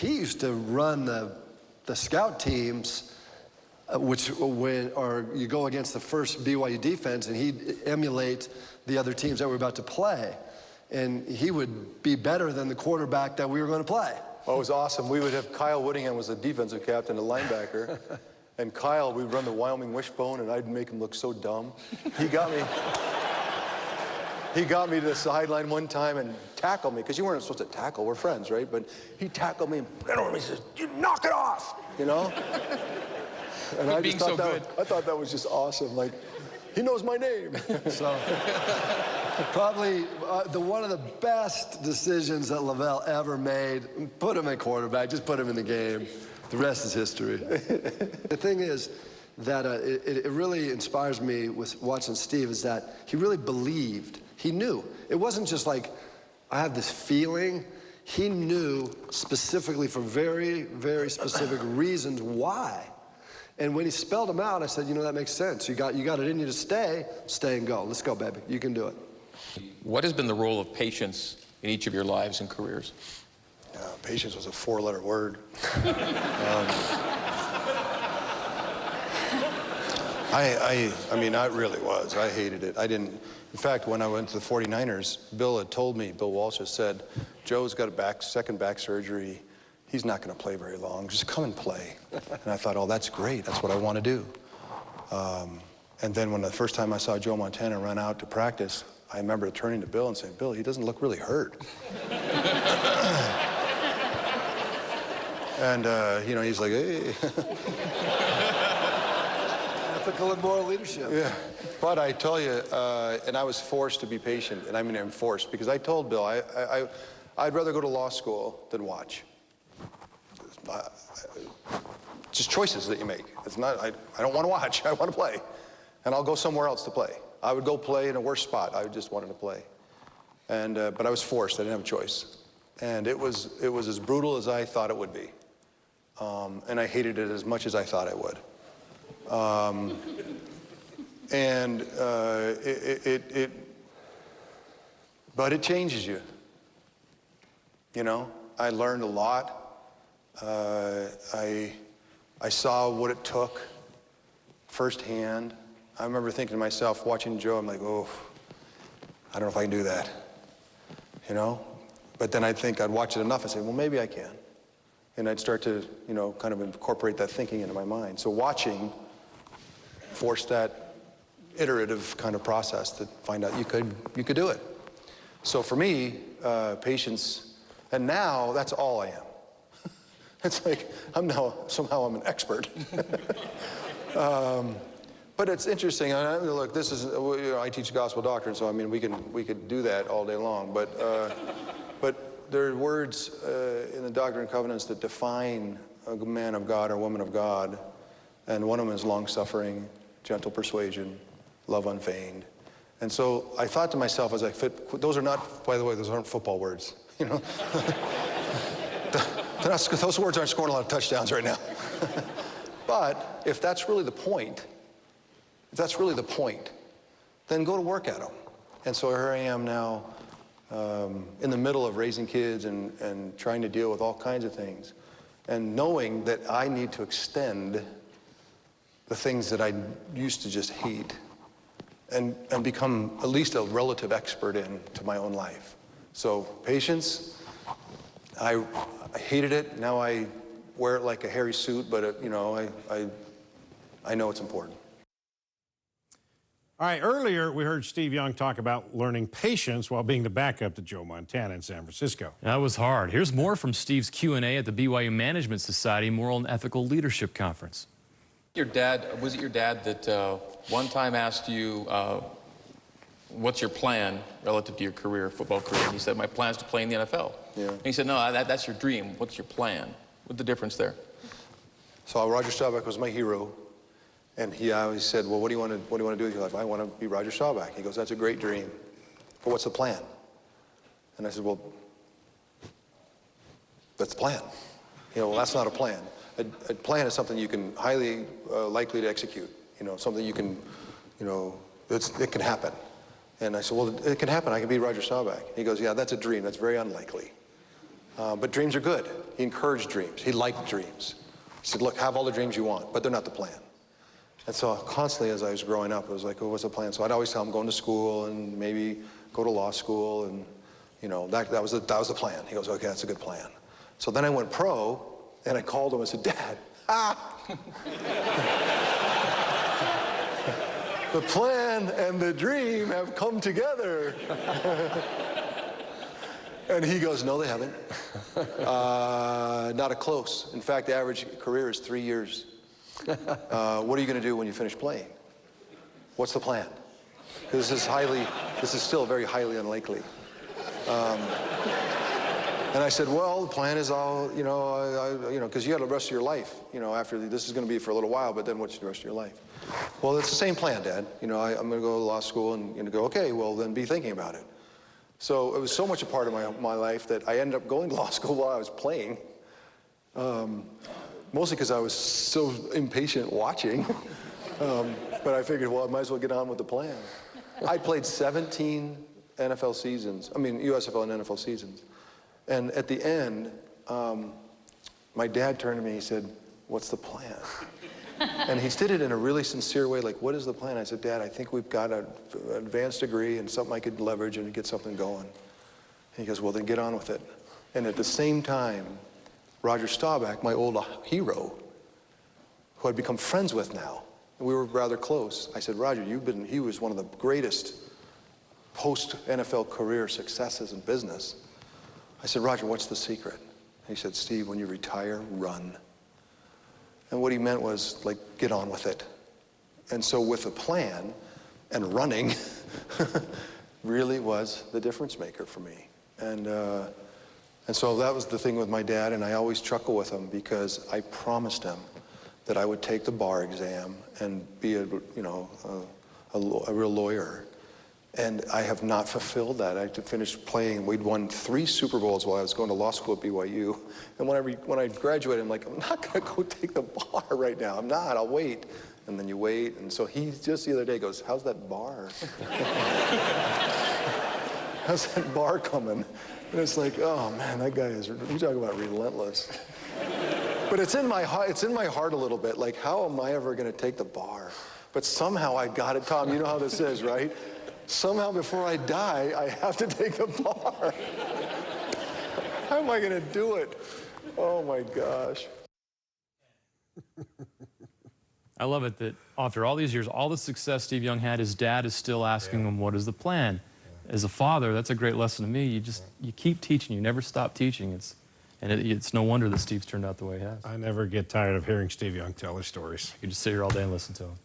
he used to run the scout teams, or you go against the first BYU defense, and he'd emulate the other teams that were about to play. And he would be better than the quarterback that we were going to play. Oh, it was awesome. We would have Kyle Whittingham was the defensive captain, the linebacker. And Kyle, we'd run the Wyoming wishbone, and I'd make him look so dumb. He got me to the sideline one time and tackled me, because you weren't supposed to tackle. We're friends, right? But he tackled me and bent over me and says, "You knock it off," you know? And I just thought I thought that was just awesome. Like, he knows my name. So probably one of the best decisions that Lavelle ever made. Put him at quarterback, just put him in the game. The rest is history. The thing is that it really inspires me with watching Steve is that he really believed. He knew. It wasn't just like, I have this feeling. He knew specifically for very, very specific reasons why. And when he spelled them out, I said, you know, that makes sense. You got it in you to stay and go. Let's go, baby. You can do it. What has been the role of patience in each of your lives and careers? Patience was a 4-letter word. I mean, I really was. I hated it. I didn't. In fact, when I went to the 49ers, Bill had told me, Bill Walsh has said, "Joe's got a second back surgery. He's not going to play very long. Just come and play." And I thought, oh, that's great. That's what I want to do. And then when the first time I saw Joe Montana run out to practice, I remember turning to Bill and saying, "Bill, he doesn't look really hurt." And, you know, he's like, "Hey." Ethical and moral leadership. Yeah. But I tell you, and I was forced to be patient, and I mean I'm forced, because I told Bill I'd rather go to law school than watch. Just choices that you make. It's not, I don't want to watch, I want to play. And I'll go somewhere else to play. I would go play in a worse spot. I just wanted to play. And, but I was forced, I didn't have a choice. And it was as brutal as I thought it would be. And I hated it as much as I thought I would. But it changes you. You know, I learned a lot. I saw what it took firsthand. I remember thinking to myself, watching Joe, I'm like, oh, I don't know if I can do that, you know? But then I'd watch it enough and say, well, maybe I can. And I'd start to, you know, kind of incorporate that thinking into my mind. So watching forced that iterative kind of process to find out you could do it. So for me, patience, and now that's all I am. It's like somehow I'm an expert. But it's interesting. I mean, look, this is, you know, I teach gospel doctrine, so I mean, we could do that all day long. But there are words in the Doctrine and Covenants that define a man of God or woman of God, and one of them is long-suffering, gentle persuasion, love unfeigned. And so I thought to myself as I those are not, by the way, those aren't football words, you know. Those words aren't scoring a lot of touchdowns right now. But if that's really the point, then go to work at them. And so here I am now in the middle of raising kids and trying to deal with all kinds of things, and knowing that I need to extend the things that I used to just hate and become at least a relative expert in to my own life. So patience, I hated it. Now I wear it like a hairy suit, but you know, I know it's important. All right, earlier we heard Steve Young talk about learning patience while being the backup to Joe Montana in San Francisco. That was hard. Here's more from Steve's Q&A at the BYU Management Society Moral and Ethical Leadership Conference. Was it your dad that one time asked you, what's your plan relative to your career, football career? And he said, my plan is to play in the NFL. Yeah. And he said, no, that's your dream. What's your plan? What's the difference there? So Roger Staubach was my hero. And he always said, well, what do you want to do with your life? I want to be Roger Staubach. He goes, that's a great dream. But what's the plan? And I said, well, that's the plan. You know, well, that's not a plan. A plan is something you can highly likely to execute. You know, something you can, you know, it can happen. And I said, well, it can happen. I can be Roger Staubach. He goes, yeah, that's a dream. That's very unlikely. But dreams are good. He encouraged dreams. He liked dreams. He said, look, have all the dreams you want, but they're not the plan. And so constantly as I was growing up, it was like, oh, what's the plan? So I'd always tell him going to school and maybe go to law school, and you know, that was the plan. He goes, okay, that's a good plan. So then I went pro, and I called him and said, Dad, the plan and the dream have come together. And he goes, no, they haven't. Not a close. In fact, the average career is 3 years. What are you going to do when you finish playing? What's the plan? This is still very highly unlikely. And I said, well, the plan is all, because you got the rest of your life, after this is going to be for a little while, but then what's the rest of your life? Well, it's the same plan, Dad. I'm going to go to law school, and go, okay, well, then be thinking about it. So it was so much a part of my life that I ended up going to law school while I was playing, mostly because I was so impatient watching. But I figured, well, I might as well get on with the plan. I played 17 NFL seasons, USFL and NFL seasons. And at the end, my dad turned to me and he said, what's the plan? And he did it in a really sincere way, like, what is the plan? I said, Dad, I think we've got an advanced degree and something I could leverage and get something going. And he goes, well, then get on with it. And at the same time, Roger Staubach, my old hero, who I'd become friends with now, and we were rather close, I said, Roger, he was one of the greatest post-NFL career successes in business. I said, Roger, what's the secret? He said, Steve, when you retire, run. And what he meant was, like, get on with it. And so with a plan and running really was the difference maker for me. And so that was the thing with my dad, and I always chuckle with him because I promised him that I would take the bar exam and be a real lawyer. And I have not fulfilled that. I finished playing. We'd won 3 Super Bowls while I was going to law school at BYU. And when I graduated, I'm like, I'm not going to go take the bar right now. I'm not. I'll wait. And then you wait. And so he just the other day goes, how's that bar? How's that bar coming? And it's like, oh man, that guy is. You talk about relentless. But it's in my heart. It's in my heart a little bit. Like, how am I ever going to take the bar? But somehow I got it, Tom. You know how this is, right? Somehow before I die, I have to take the bar. How am I going to do it? Oh my gosh. I love it that after all these years, all the success Steve Young had, his dad is still asking him, what is the plan? As a father, that's a great lesson to me. You keep teaching. You never stop teaching. It's no wonder that Steve's turned out the way he has. I never get tired of hearing Steve Young tell his stories. You just sit here all day and listen to him.